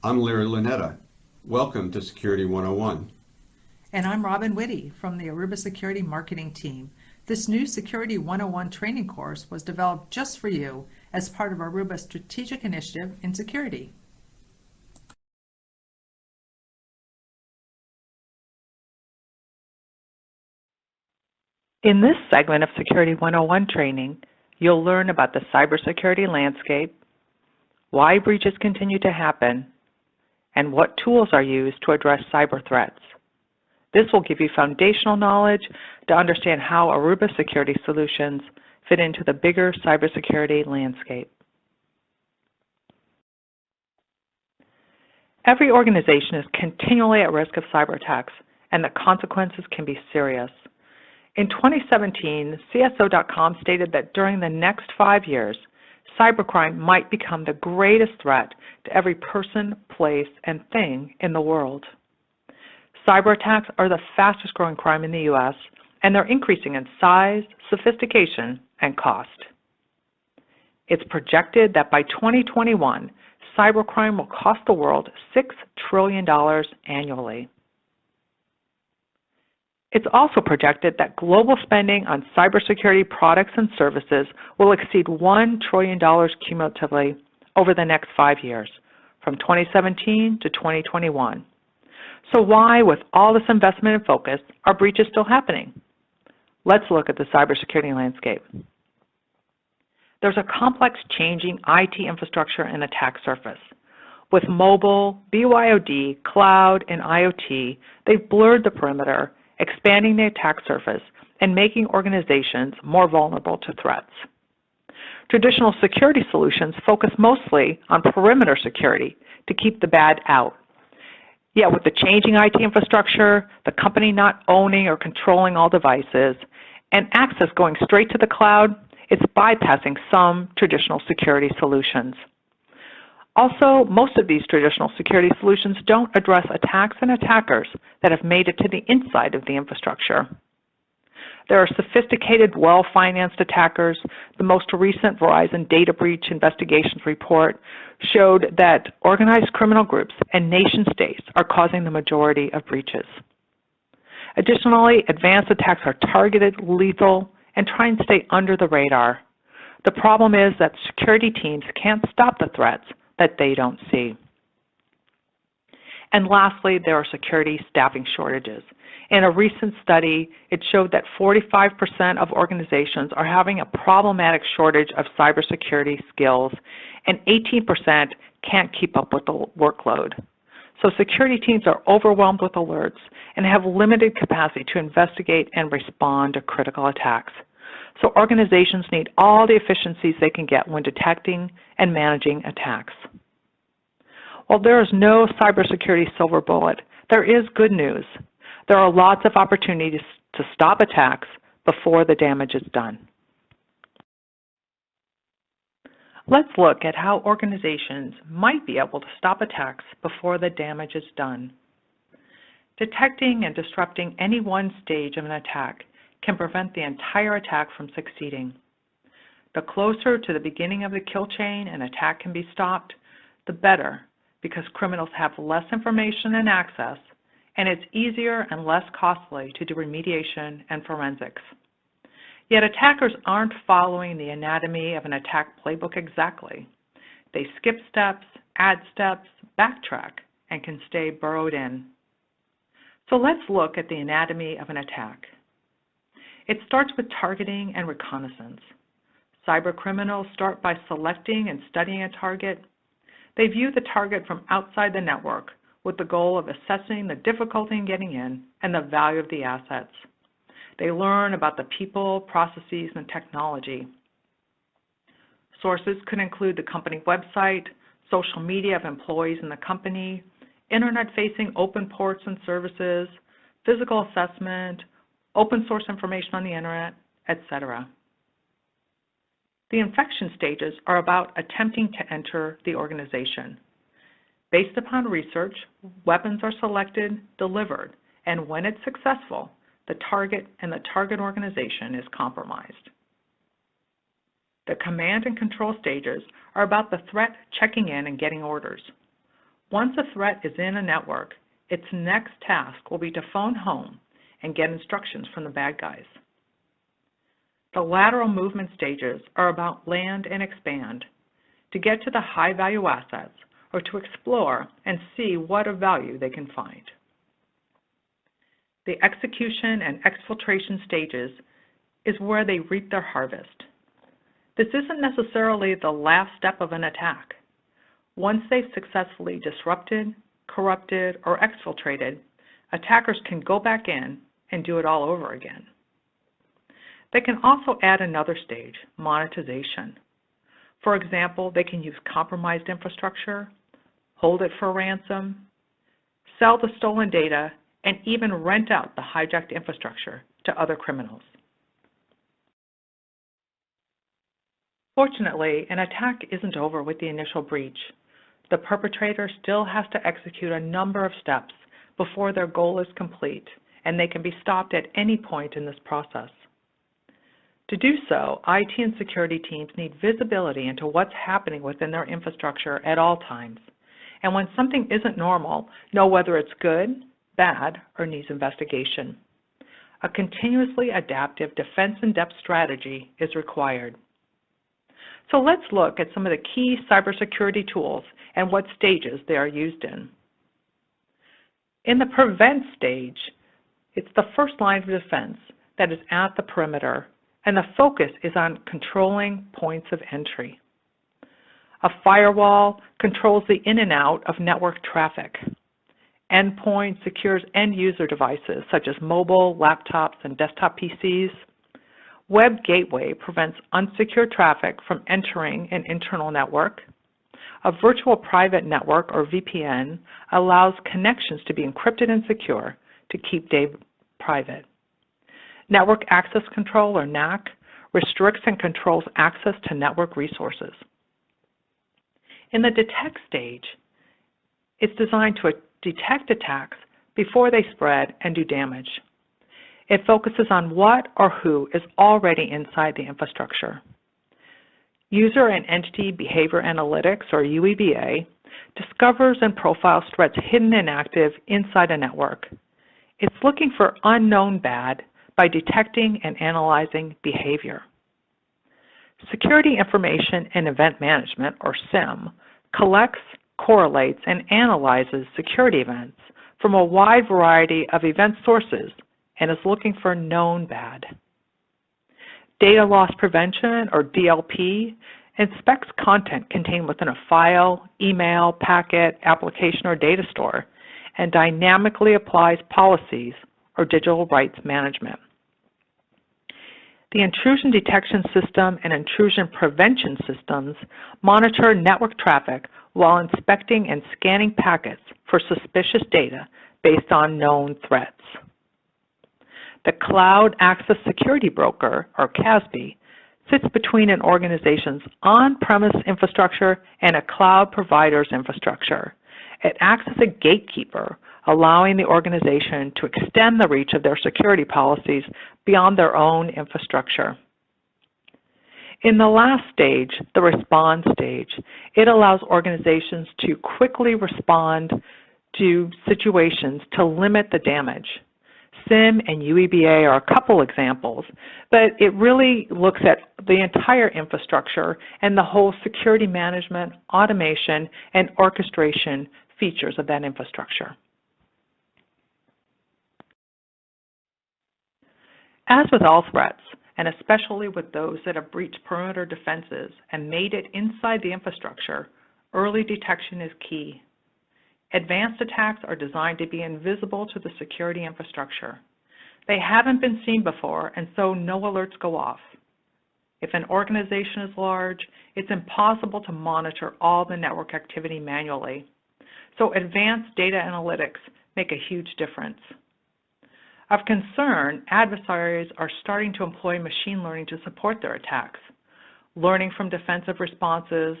I'm Larry Lunetta. Welcome to Security 101. And I'm Robin Whitty from the Aruba Security Marketing Team. This new Security 101 training course was developed just for you as part of Aruba's strategic initiative in security. In this segment of Security 101 training, you'll learn about the cybersecurity landscape, why breaches continue to happen, and what tools are used to address cyber threats. This will give you foundational knowledge to understand how Aruba security solutions fit into the bigger cybersecurity landscape. Every organization is continually at risk of cyber attacks, and the consequences can be serious. In 2017, CSO.com stated that during the next 5 years, cybercrime might become the greatest threat to every person, place, and thing in the world. Cyber attacks are the fastest growing crime in the U.S., and they're increasing in size, sophistication, and cost. It's projected that by 2021, cybercrime will cost the world $6 trillion annually. It's also projected that global spending on cybersecurity products and services will exceed $1 trillion cumulatively over the next 5 years, from 2017 to 2021. So why, with all this investment and focus, are breaches still happening? Let's look at the cybersecurity landscape. There's a complex changing IT infrastructure and attack surface. With mobile, BYOD, cloud, and IoT, they've blurred the perimeter, expanding the attack surface, and making organizations more vulnerable to threats. Traditional security solutions focus mostly on perimeter security to keep the bad out. Yet with the changing IT infrastructure, the company not owning or controlling all devices, and access going straight to the cloud, it's bypassing some traditional security solutions. Also, most of these traditional security solutions don't address attacks and attackers that have made it to the inside of the infrastructure. There are sophisticated, well-financed attackers. The most recent Verizon data breach investigations report showed that organized criminal groups and nation-states are causing the majority of breaches. Additionally, advanced attacks are targeted, lethal, and try and stay under the radar. The problem is that security teams can't stop the threats that they don't see. And lastly, there are security staffing shortages. In a recent study, it showed that 45% of organizations are having a problematic shortage of cybersecurity skills, and 18% can't keep up with the workload. So security teams are overwhelmed with alerts and have limited capacity to investigate and respond to critical attacks. So organizations need all the efficiencies they can get when detecting and managing attacks. While there is no cybersecurity silver bullet, there is good news. There are lots of opportunities to stop attacks before the damage is done. Let's look at how organizations might be able to stop attacks before the damage is done. Detecting and disrupting any one stage of an attack can prevent the entire attack from succeeding. The closer to the beginning of the kill chain an attack can be stopped, the better, because criminals have less information and access, and it's easier and less costly to do remediation and forensics. Yet attackers aren't following the anatomy of an attack playbook exactly. They skip steps, add steps, backtrack, and can stay burrowed in. So let's look at the anatomy of an attack. It starts with targeting and reconnaissance. Cybercriminals start by selecting and studying a target. They view the target from outside the network with the goal of assessing the difficulty in getting in and the value of the assets. They learn about the people, processes, and technology. Sources could include the company website, social media of employees in the company, internet-facing open ports and services, physical assessment, open source information on the internet, etc. The infection stages are about attempting to enter the organization. Based upon research, weapons are selected, delivered, and when it's successful, the target and the target organization is compromised. The command and control stages are about the threat checking in and getting orders. Once a threat is in a network, its next task will be to phone home and get instructions from the bad guys. The lateral movement stages are about land and expand, to get to the high-value assets or to explore and see what of value they can find. The execution and exfiltration stages is where they reap their harvest. This isn't necessarily the last step of an attack. Once they've successfully disrupted, corrupted, or exfiltrated, attackers can go back in and do it all over again. They can also add another stage, monetization. For example, they can use compromised infrastructure, hold it for ransom, sell the stolen data, and even rent out the hijacked infrastructure to other criminals. Fortunately, an attack isn't over with the initial breach. The perpetrator still has to execute a number of steps before their goal is complete, and they can be stopped at any point in this process. To do so, IT and security teams need visibility into what's happening within their infrastructure at all times. And when something isn't normal, know whether it's good, bad, or needs investigation. A continuously adaptive defense-in-depth strategy is required. So let's look at some of the key cybersecurity tools and what stages they are used in. In the prevent stage, it's the first line of defense that is at the perimeter, and the focus is on controlling points of entry. A firewall controls the in and out of network traffic. Endpoint secures end-user devices such as mobile, laptops, and desktop PCs. Web gateway prevents unsecured traffic from entering an internal network. A virtual private network, or VPN, allows connections to be encrypted and secure to keep data private. Network access control, or NAC, restricts and controls access to network resources. In the detect stage, it's designed to detect attacks before they spread and do damage. It focuses on what or who is already inside the infrastructure. User and Entity Behavior Analytics, or UEBA, discovers and profiles threats hidden and active inside a network. It's looking for unknown bad by detecting and analyzing behavior. Security Information and Event Management, or SIEM, collects, correlates, and analyzes security events from a wide variety of event sources and is looking for known bad. Data Loss Prevention, or DLP, inspects content contained within a file, email, packet, application, or data store, and dynamically applies policies or digital rights management. The Intrusion Detection System and Intrusion Prevention Systems monitor network traffic while inspecting and scanning packets for suspicious data based on known threats. The Cloud Access Security Broker, or CASB, sits between an organization's on-premise infrastructure and a cloud provider's infrastructure. It acts as a gatekeeper, allowing the organization to extend the reach of their security policies beyond their own infrastructure. In the last stage, the response stage, it allows organizations to quickly respond to situations to limit the damage. SIEM and UEBA are a couple examples, but it really looks at the entire infrastructure and the whole security management, automation, and orchestration features of that infrastructure. As with all threats, and especially with those that have breached perimeter defenses and made it inside the infrastructure, early detection is key. Advanced attacks are designed to be invisible to the security infrastructure. They haven't been seen before, and so no alerts go off. If an organization is large, it's impossible to monitor all the network activity manually. So advanced data analytics make a huge difference. Of concern, adversaries are starting to employ machine learning to support their attacks, learning from defensive responses,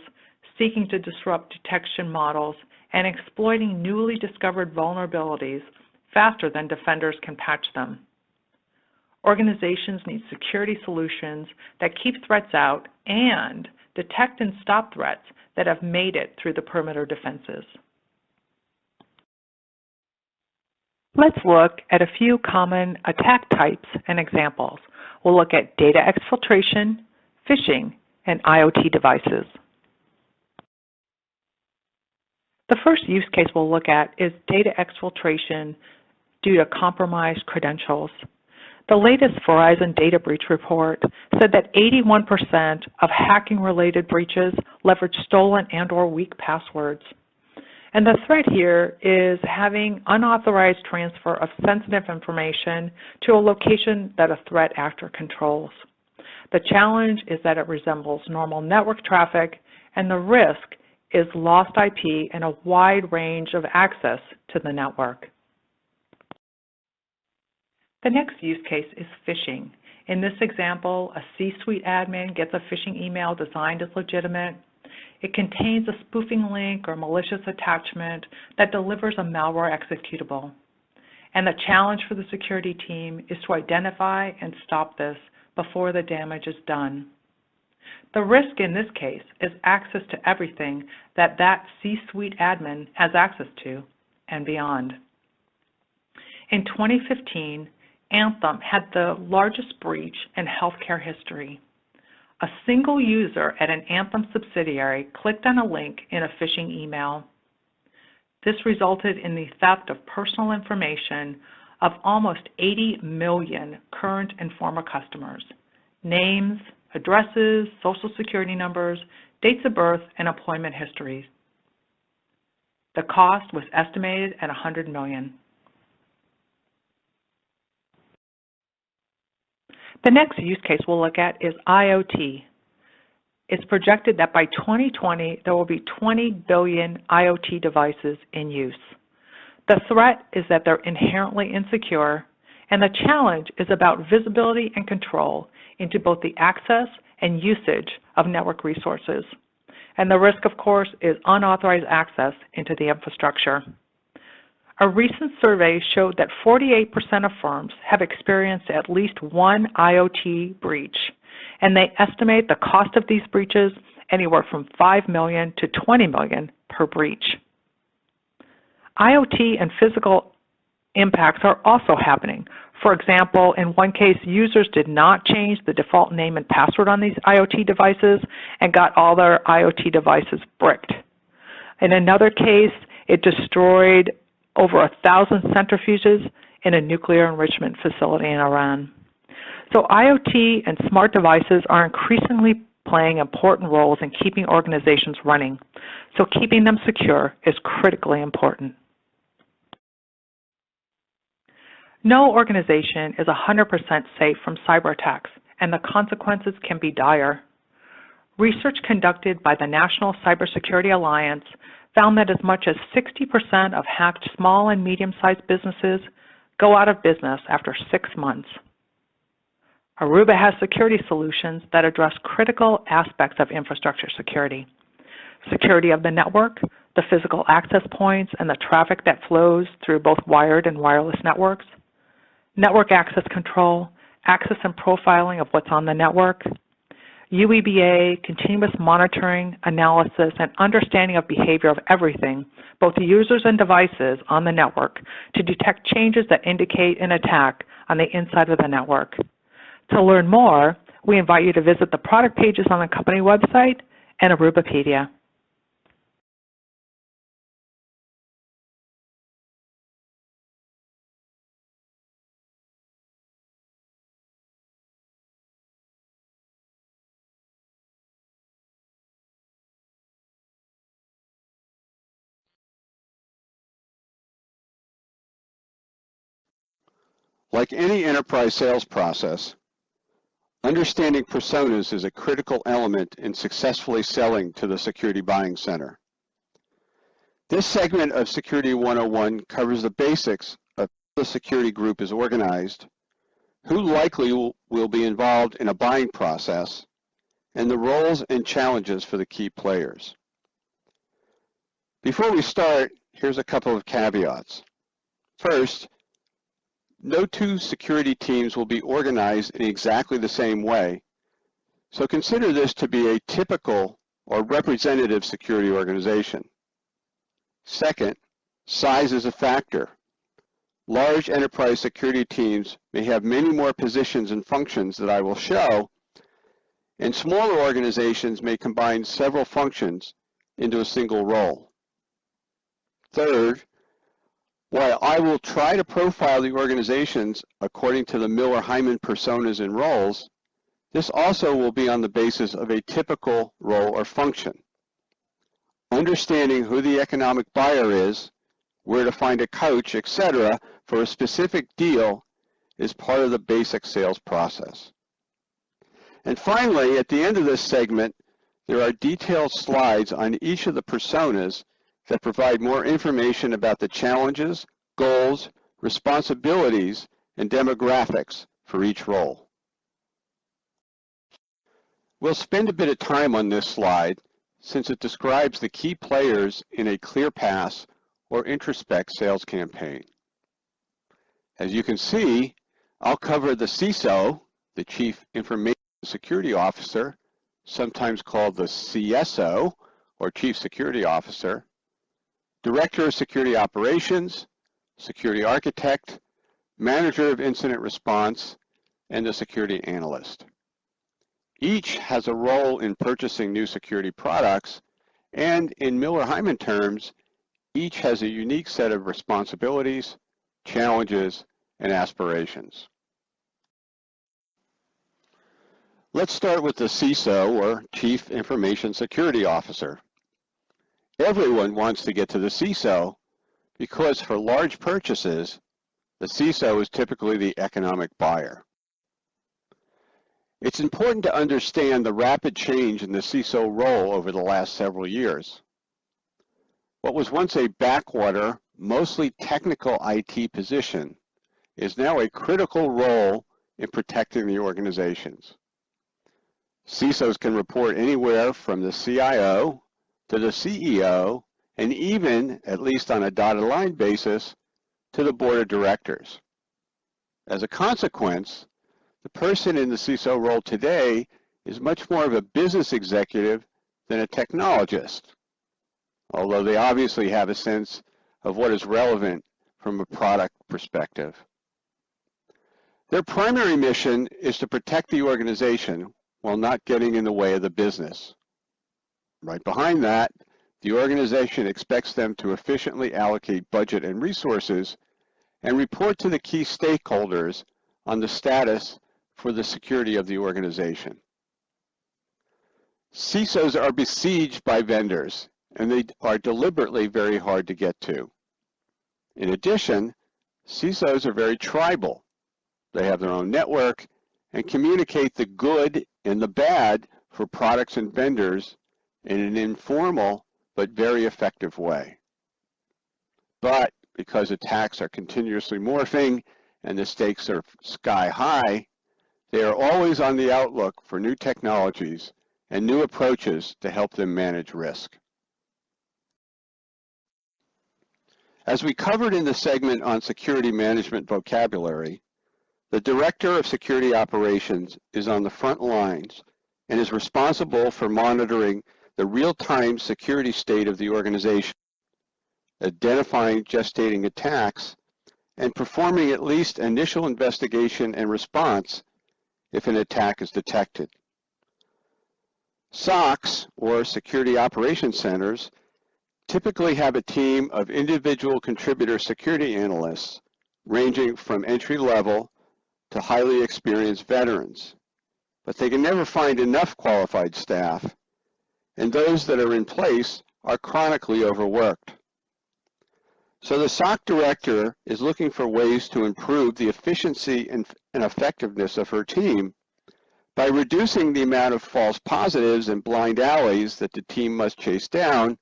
seeking to disrupt detection models, and exploiting newly discovered vulnerabilities faster than defenders can patch them. Organizations need security solutions that keep threats out and detect and stop threats that have made it through the perimeter defenses. Let's look at a few common attack types and examples. We'll look at data exfiltration, phishing, and IoT devices. The first use case we'll look at is data exfiltration due to compromised credentials. The latest Verizon data breach report said that 81% of hacking-related breaches leverage stolen and/or weak passwords. And the threat here is having unauthorized transfer of sensitive information to a location that a threat actor controls. The challenge is that it resembles normal network traffic, and the risk is lost IP and a wide range of access to the network. The next use case is phishing. In this example, a C-suite admin gets a phishing email designed as legitimate. It contains a spoofing link or malicious attachment that delivers a malware executable. And the challenge for the security team is to identify and stop this before the damage is done. The risk in this case is access to everything that C-suite admin has access to and beyond. In 2015, Anthem had the largest breach in healthcare history. A single user at an Anthem subsidiary clicked on a link in a phishing email. This resulted in the theft of personal information of almost 80 million current and former customers, names, addresses, social security numbers, dates of birth, and employment histories. The cost was estimated at $100 million. The next use case we'll look at is IoT. It's projected that by 2020, there will be 20 billion IoT devices in use. The threat is that they're inherently insecure, and the challenge is about visibility and control into both the access and usage of network resources. And the risk, of course, is unauthorized access into the infrastructure. A recent survey showed that 48% of firms have experienced at least one IoT breach, and they estimate the cost of these breaches anywhere from $5 million to $20 million per breach. IoT and physical impacts are also happening. For example, in one case, users did not change the default name and password on these IoT devices and got all their IoT devices bricked. In another case, it destroyed over 1,000 centrifuges in a nuclear enrichment facility in Iran. So IoT and smart devices are increasingly playing important roles in keeping organizations running. So keeping them secure is critically important. No organization is 100% safe from cyber attacks, and the consequences can be dire. Research conducted by the National Cybersecurity Alliance found that as much as 60% of hacked small and medium-sized businesses go out of business after 6 months. Aruba has security solutions that address critical aspects of infrastructure security. Security of the network, the physical access points, and the traffic that flows through both wired and wireless networks. Network access control, access and profiling of what's on the network. UEBA, continuous monitoring, analysis, and understanding of behavior of everything, both users and devices on the network, to detect changes that indicate an attack on the inside of the network. To learn more, we invite you to visit the product pages on the company website and Arubapedia. Like any enterprise sales process, understanding personas is a critical element in successfully selling to the security buying center. This segment of Security 101 covers the basics of how the security group is organized, who likely will be involved in a buying process, and the roles and challenges for the key players. Before we start, here's a couple of caveats. First, no two security teams will be organized in exactly the same way, so consider this to be a typical or representative security organization. Second, size is a factor. large enterprise security teams may have many more positions and functions that I will show, and smaller organizations may combine several functions into a single role. Third, while I will try to profile the organizations according to the Miller-Hyman personas and roles, this also will be on the basis of a typical role or function. Understanding who the economic buyer is, where to find a coach, etc., for a specific deal is part of the basic sales process. And finally, at the end of this segment, there are detailed slides on each of the personas that provide more information about the challenges, goals, responsibilities, and demographics for each role. We'll spend a bit of time on this slide since it describes the key players in a Clearpass or Introspect sales campaign. As you can see, I'll cover the CISO, the Chief Information Security Officer, sometimes called the CSO or Chief Security Officer, Director of Security Operations, Security Architect, Manager of Incident Response, and the Security Analyst. Each has a role in purchasing new security products, and in Miller-Hyman terms, each has a unique set of responsibilities, challenges, and aspirations. Let's start with the CISO, or Chief Information Security Officer. Everyone wants to get to the CISO because for large purchases, the CISO is typically the economic buyer. It's important to understand the rapid change in the CISO role over the last several years. What was once a backwater, mostly technical IT position is now a critical role in protecting the organizations. CISOs can report anywhere from the CIO to the CEO, and even, at least on a dotted line basis, to the board of directors. As a consequence, the person in the CISO role today is much more of a business executive than a technologist, although they obviously have a sense of what is relevant from a product perspective. Their primary mission is to protect the organization while not getting in the way of the business. Right behind that, the organization expects them to efficiently allocate budget and resources and report to the key stakeholders on the status for the security of the organization. CISOs are besieged by vendors, and they are deliberately very hard to get to. In addition, CISOs are very tribal. They have their own network and communicate the good and the bad for products and vendors in an informal but very effective way. But because attacks are continuously morphing and the stakes are sky high, they are always on the outlook for new technologies and new approaches to help them manage risk. As we covered in the segment on security management vocabulary, the Director of Security Operations is on the front lines and is responsible for monitoring the real-time security state of the organization, identifying gestating attacks, and performing at least initial investigation and response if an attack is detected. SOCs, or Security Operations Centers, typically have a team of individual contributor security analysts ranging from entry-level to highly experienced veterans, but they can never find enough qualified staff, and those that are in place are chronically overworked. So the SOC director is looking for ways to improve the efficiency and effectiveness of her team by reducing the amount of false positives and blind alleys that the team must chase down,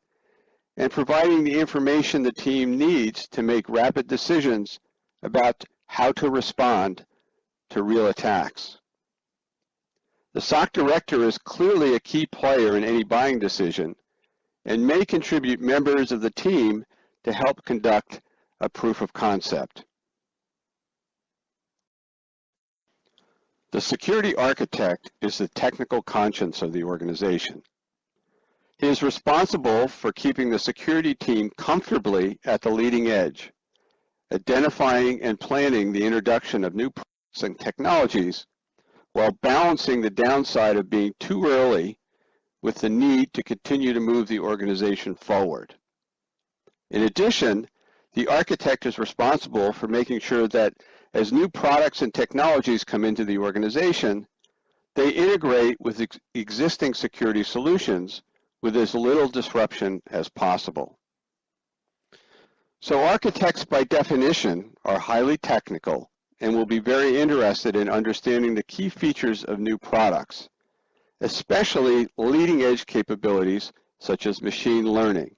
and providing the information the team needs to make rapid decisions about how to respond to real attacks. The SOC director is clearly a key player in any buying decision and may contribute members of the team to help conduct a proof of concept. The security architect is the technical conscience of the organization. He is responsible for keeping the security team comfortably at the leading edge, identifying and planning the introduction of new products and technologies while balancing the downside of being too early with the need to continue to move the organization forward. In addition, the architect is responsible for making sure that as new products and technologies come into the organization, they integrate with existing security solutions with as little disruption as possible. So architects, by definition, are highly technical and will be very interested in understanding the key features of new products, especially leading-edge capabilities such as machine learning.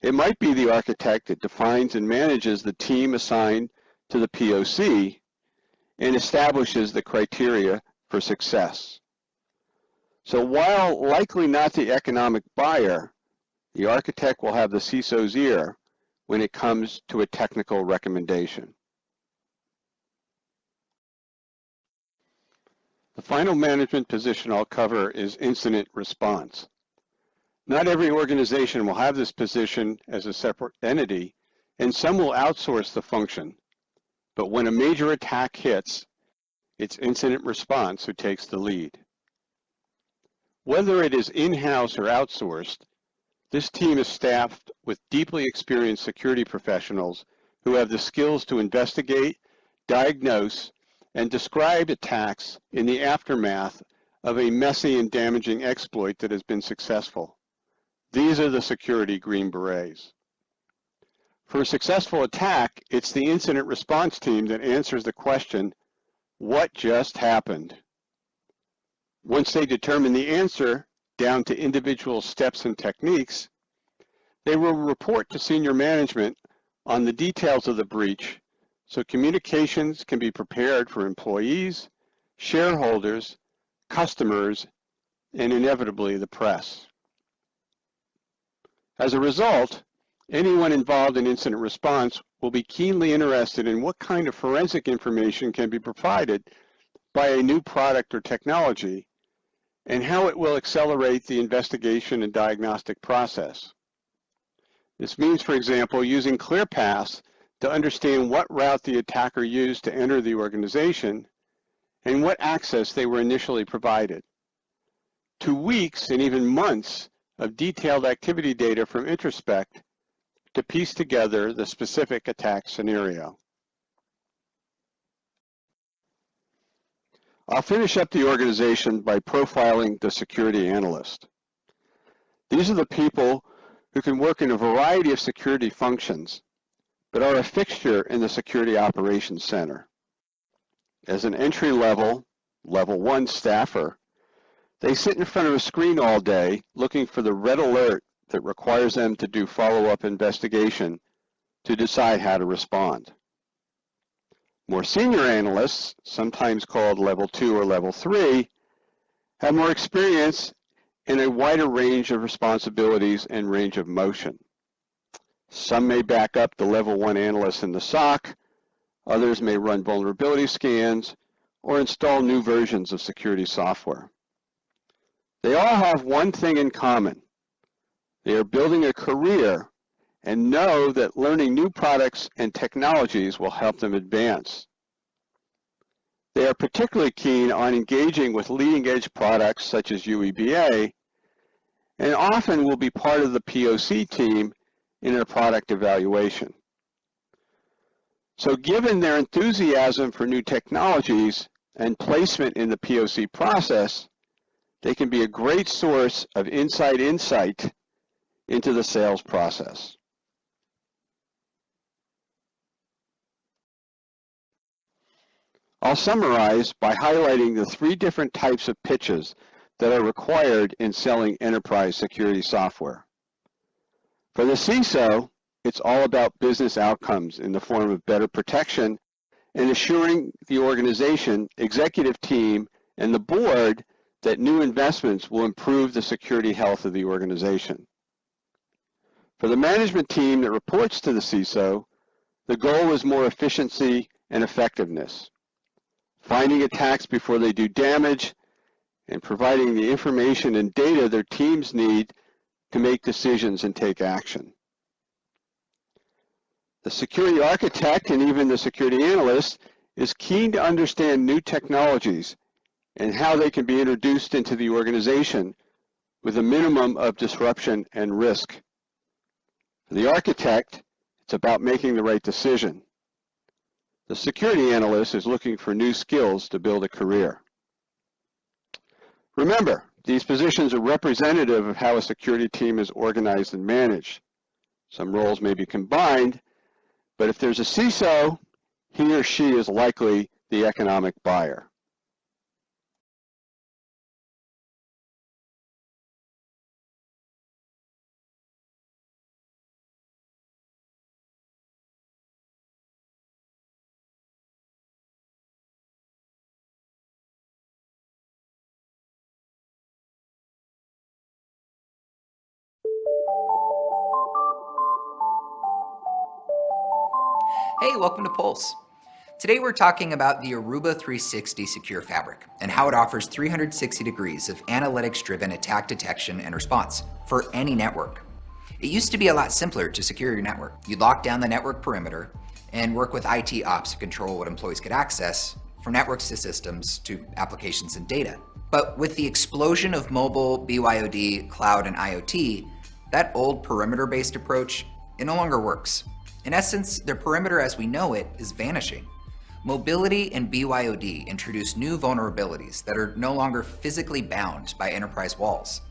It might be the architect that defines and manages the team assigned to the POC and establishes the criteria for success. So while likely not the economic buyer, the architect will have the CISO's ear when it comes to a technical recommendation. The final management position I'll cover is incident response. Not every organization will have this position as a separate entity, and some will outsource the function. But when a major attack hits, it's incident response who takes the lead. Whether it is in-house or outsourced, this team is staffed with deeply experienced security professionals who have the skills to investigate, diagnose, and describe attacks in the aftermath of a messy and damaging exploit that has been successful. These are the security Green Berets. For a successful attack, it's the incident response team that answers the question, what just happened? Once they determine the answer, down to individual steps and techniques, they will report to senior management on the details of the breach so communications can be prepared for employees, shareholders, customers, and inevitably the press. As a result, anyone involved in incident response will be keenly interested in what kind of forensic information can be provided by a new product or technology and how it will accelerate the investigation and diagnostic process. This means, for example, using Clearpass to understand what route the attacker used to enter the organization and what access they were initially provided, to weeks and even months of detailed activity data from Introspect to piece together the specific attack scenario. I'll finish up the organization by profiling the security analyst. These are the people who can work in a variety of security functions, but are a fixture in the Security Operations Center. As an entry-level, level 1 staffer, they sit in front of a screen all day looking for the red alert that requires them to do follow-up investigation to decide how to respond. More senior analysts, sometimes called level 2 or level 3, have more experience in a wider range of responsibilities and range of motion. Some may back up the level 1 analysts in the SOC, others may run vulnerability scans or install new versions of security software. They all have one thing in common. They are building a career and know that learning new products and technologies will help them advance. They are particularly keen on engaging with leading-edge products such as UEBA, and often will be part of the POC team in a product evaluation. So given their enthusiasm for new technologies and placement in the POC process, they can be a great source of inside insight into the sales process. I'll summarize by highlighting the 3 different types of pitches that are required in selling enterprise security software. For the CISO, it's all about business outcomes in the form of better protection and assuring the organization, executive team, and the board that new investments will improve the security health of the organization. For the management team that reports to the CISO, the goal is more efficiency and effectiveness, finding attacks before they do damage, and providing the information and data their teams need to make decisions and take action. The security architect and even the security analyst is keen to understand new technologies and how they can be introduced into the organization with a minimum of disruption and risk. For the architect, it's about making the right decision. The security analyst is looking for new skills to build a career. Remember, these positions are representative of how a security team is organized and managed. Some roles may be combined, but if there's a CISO, he or she is likely the economic buyer. Hey, welcome to Pulse. Today we're talking about the Aruba 360 Secure Fabric and how it offers 360 degrees of analytics-driven attack detection and response for any network. It used to be a lot simpler to secure your network. You'd lock down the network perimeter and work with IT ops to control what employees could access, from networks to systems to applications and data. But with the explosion of mobile, BYOD, cloud, and IoT, that old perimeter-based approach, it no longer works. In essence, the perimeter as we know it is vanishing. Mobility and BYOD introduce new vulnerabilities that are no longer physically bound by enterprise walls.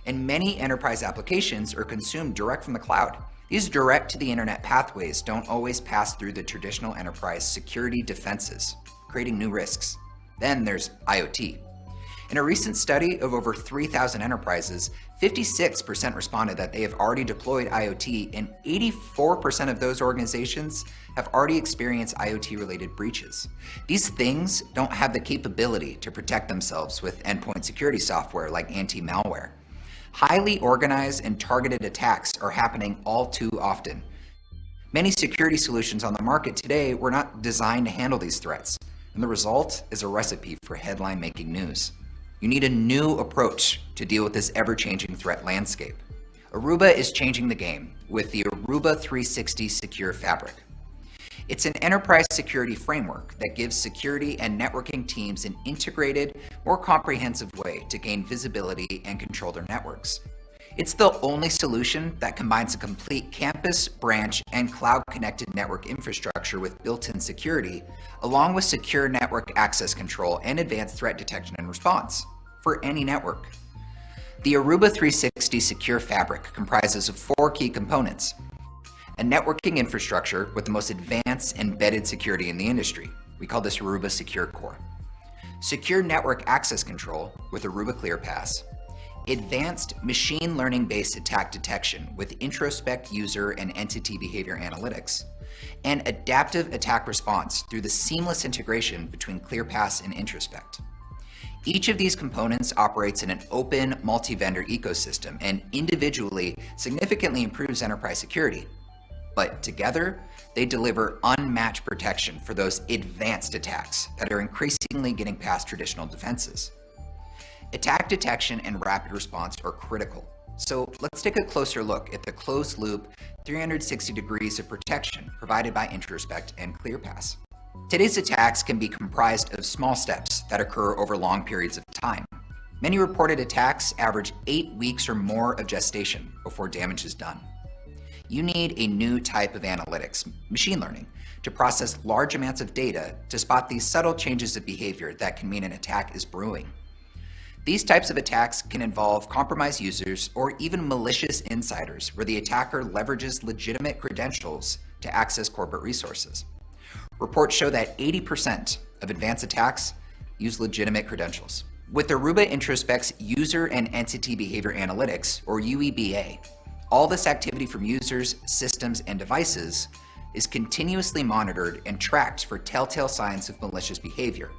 And many enterprise applications are consumed direct from the cloud. These direct-to-the-internet pathways don't always pass through the traditional enterprise security defenses, creating new risks. Then there's IoT. In a recent study of over 3,000 enterprises, 56% responded that they have already deployed IoT, and 84% of those organizations have already experienced IoT-related breaches. These things don't have the capability to protect themselves with endpoint security software like anti-malware. Highly organized and targeted attacks are happening all too often. Many security solutions on the market today were not designed to handle these threats, and the result is a recipe for headline-making news. You need a new approach to deal with this ever-changing threat landscape. Aruba is changing the game with the Aruba 360 Secure Fabric. It's an enterprise security framework that gives security and networking teams an integrated, more comprehensive way to gain visibility and control their networks. It's the only solution that combines a complete campus, branch, and cloud-connected network infrastructure with built-in security, along with secure network access control and advanced threat detection and response for any network. The Aruba 360 Secure Fabric comprises of 4 key components: a networking infrastructure with the most advanced embedded security in the industry. We call this Aruba Secure Core. Secure network access control with Aruba Clearpass. Advanced machine learning-based attack detection with Introspect user and entity behavior analytics, and adaptive attack response through the seamless integration between Clearpass and Introspect. Each of these components operates in an open, multi-vendor ecosystem and individually significantly improves enterprise security. But together, they deliver unmatched protection for those advanced attacks that are increasingly getting past traditional defenses. Attack detection and rapid response are critical. So let's take a closer look at the closed loop 360 degrees of protection provided by Introspect and Clearpass. Today's attacks can be comprised of small steps that occur over long periods of time. Many reported attacks average 8 weeks or more of gestation before damage is done. You need a new type of analytics, machine learning, to process large amounts of data to spot these subtle changes of behavior that can mean an attack is brewing. These types of attacks can involve compromised users or even malicious insiders, where the attacker leverages legitimate credentials to access corporate resources. Reports show that 80% of advanced attacks use legitimate credentials. With Aruba Introspect's User and Entity Behavior Analytics, or UEBA, all this activity from users, systems, and devices is continuously monitored and tracked for telltale signs of malicious behavior,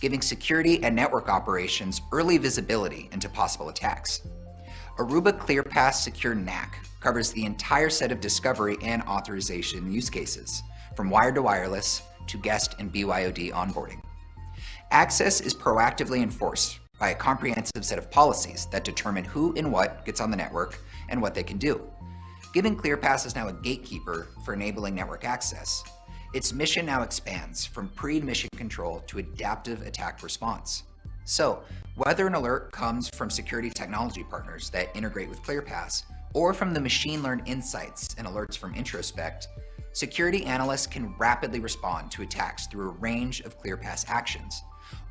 giving security and network operations early visibility into possible attacks. Aruba Clearpass Secure NAC covers the entire set of discovery and authorization use cases, from wired to wireless to guest and BYOD onboarding. Access is proactively enforced by a comprehensive set of policies that determine who and what gets on the network and what they can do. Given Clearpass is now a gatekeeper for enabling network access, its mission now expands from pre-admission control to adaptive attack response. So, whether an alert comes from security technology partners that integrate with Clearpass, or from the machine-learned insights and alerts from Introspect, security analysts can rapidly respond to attacks through a range of Clearpass actions,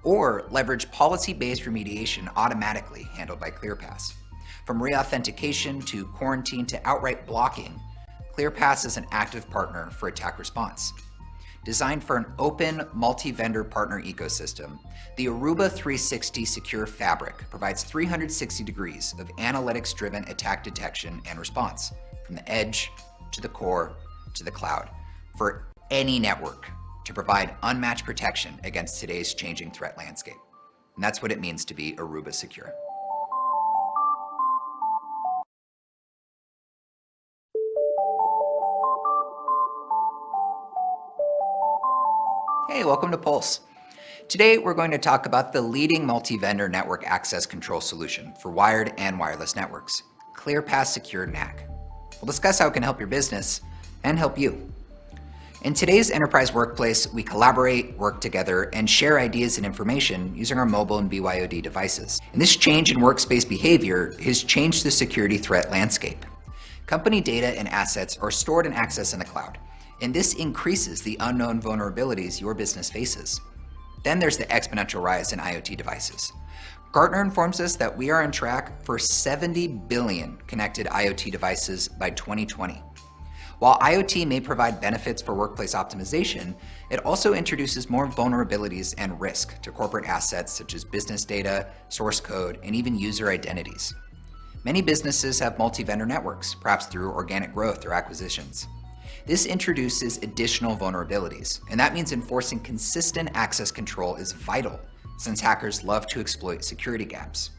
or leverage policy-based remediation automatically handled by Clearpass. From reauthentication to quarantine to outright blocking, Clearpass is an active partner for attack response. Designed for an open, multi-vendor partner ecosystem, the Aruba 360 Secure Fabric provides 360 degrees of analytics-driven attack detection and response, from the edge to the core to the cloud, for any network to provide unmatched protection against today's changing threat landscape. And that's what it means to be Aruba Secure. Hey, welcome to Pulse. Today, we're going to talk about the leading multi-vendor network access control solution for wired and wireless networks, Clearpass Secure NAC. We'll discuss how it can help your business and help you. In today's enterprise workplace, we collaborate, work together, and share ideas and information using our mobile and BYOD devices. And this change in workspace behavior has changed the security threat landscape. Company data and assets are stored and accessed in the cloud, and this increases the unknown vulnerabilities your business faces. Then there's the exponential rise in IoT devices. Gartner informs us that we are on track for 70 billion connected IoT devices by 2020. While IoT may provide benefits for workplace optimization, it also introduces more vulnerabilities and risk to corporate assets such as business data, source code, and even user identities. Many businesses have multi-vendor networks, perhaps through organic growth or acquisitions. This introduces additional vulnerabilities, and that means enforcing consistent access control is vital, since hackers love to exploit security gaps.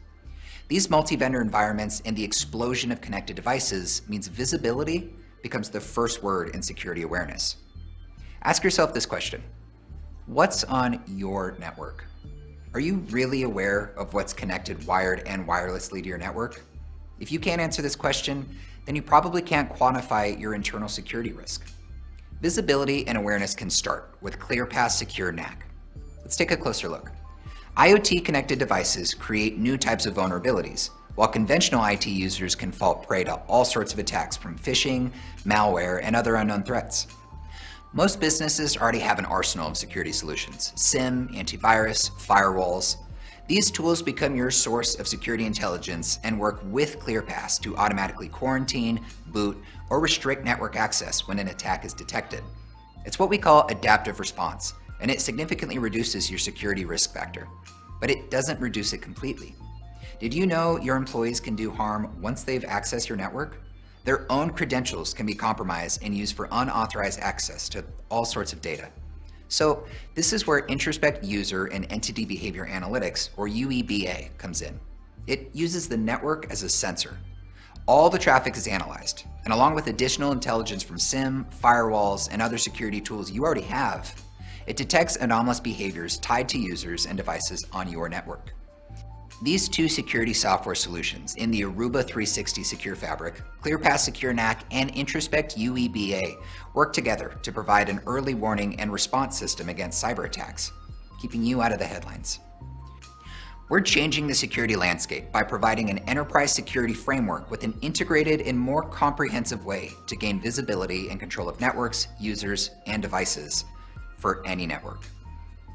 These multi-vendor environments and the explosion of connected devices means visibility becomes the first word in security awareness. Ask yourself this question: what's on your network? Are you really aware of what's connected wired and wirelessly to your network? If you can't answer this question, then you probably can't quantify your internal security risk. Visibility and awareness can start with Clearpass Secure NAC. Let's take a closer look. IoT connected devices create new types of vulnerabilities, while conventional IT users can fall prey to all sorts of attacks from phishing, malware, and other unknown threats. Most businesses already have an arsenal of security solutions: SIEM, antivirus, firewalls. These tools become your source of security intelligence and work with Clearpass to automatically quarantine, boot, or restrict network access when an attack is detected. It's what we call adaptive response, and it significantly reduces your security risk factor. But it doesn't reduce it completely. Did you know your employees can do harm once they've accessed your network? Their own credentials can be compromised and used for unauthorized access to all sorts of data. So this is where Introspect User and Entity Behavior Analytics, or UEBA, comes in. It uses the network as a sensor. All the traffic is analyzed, and along with additional intelligence from SIEM, firewalls, and other security tools you already have, it detects anomalous behaviors tied to users and devices on your network. These two security software solutions in the Aruba 360 Secure Fabric, Clearpass Secure NAC, and Introspect UEBA work together to provide an early warning and response system against cyber attacks, keeping you out of the headlines. We're changing the security landscape by providing an enterprise security framework with an integrated and more comprehensive way to gain visibility and control of networks, users, and devices for any network.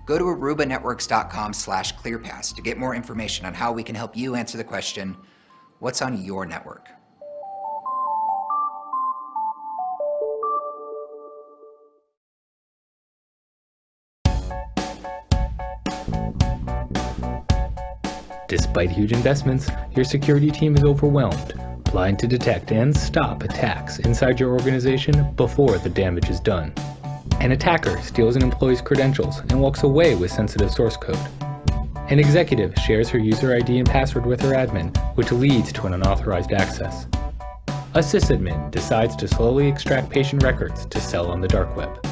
Go to arubanetworks.com/Clearpass to get more information on how we can help you answer the question, what's on your network? Despite huge investments, your security team is overwhelmed, blind to detect and stop attacks inside your organization before the damage is done. An attacker steals an employee's credentials and walks away with sensitive source code. An executive shares her user ID and password with her admin, which leads to an unauthorized access. A sysadmin decides to slowly extract patient records to sell on the dark web.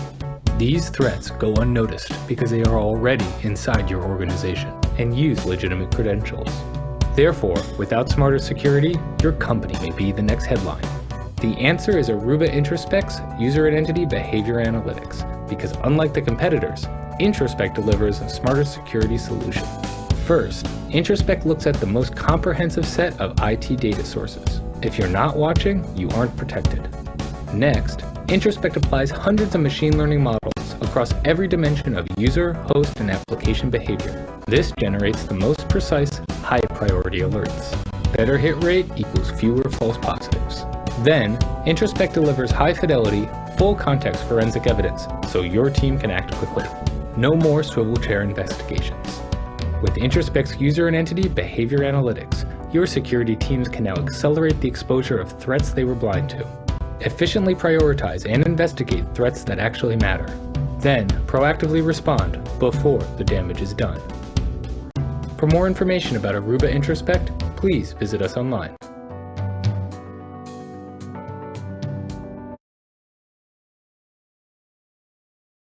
These threats go unnoticed because they are already inside your organization and use legitimate credentials. Therefore, without smarter security, your company may be the next headline. The answer is Aruba Introspect's User and Entity Behavior Analytics, because unlike the competitors, Introspect delivers a smarter security solution. First, Introspect looks at the most comprehensive set of IT data sources. If you're not watching, you aren't protected. Next, Introspect applies hundreds of machine learning models across every dimension of user, host, and application behavior. This generates the most precise, high-priority alerts. Better hit rate equals fewer false positives. Then, Introspect delivers high-fidelity, full-context forensic evidence so your team can act quickly. No more swivel chair investigations. With Introspect's User and Entity Behavior Analytics, your security teams can now accelerate the exposure of threats they were blind to, efficiently prioritize and investigate threats that actually matter, then proactively respond before the damage is done. For more information about Aruba Introspect, please visit us online.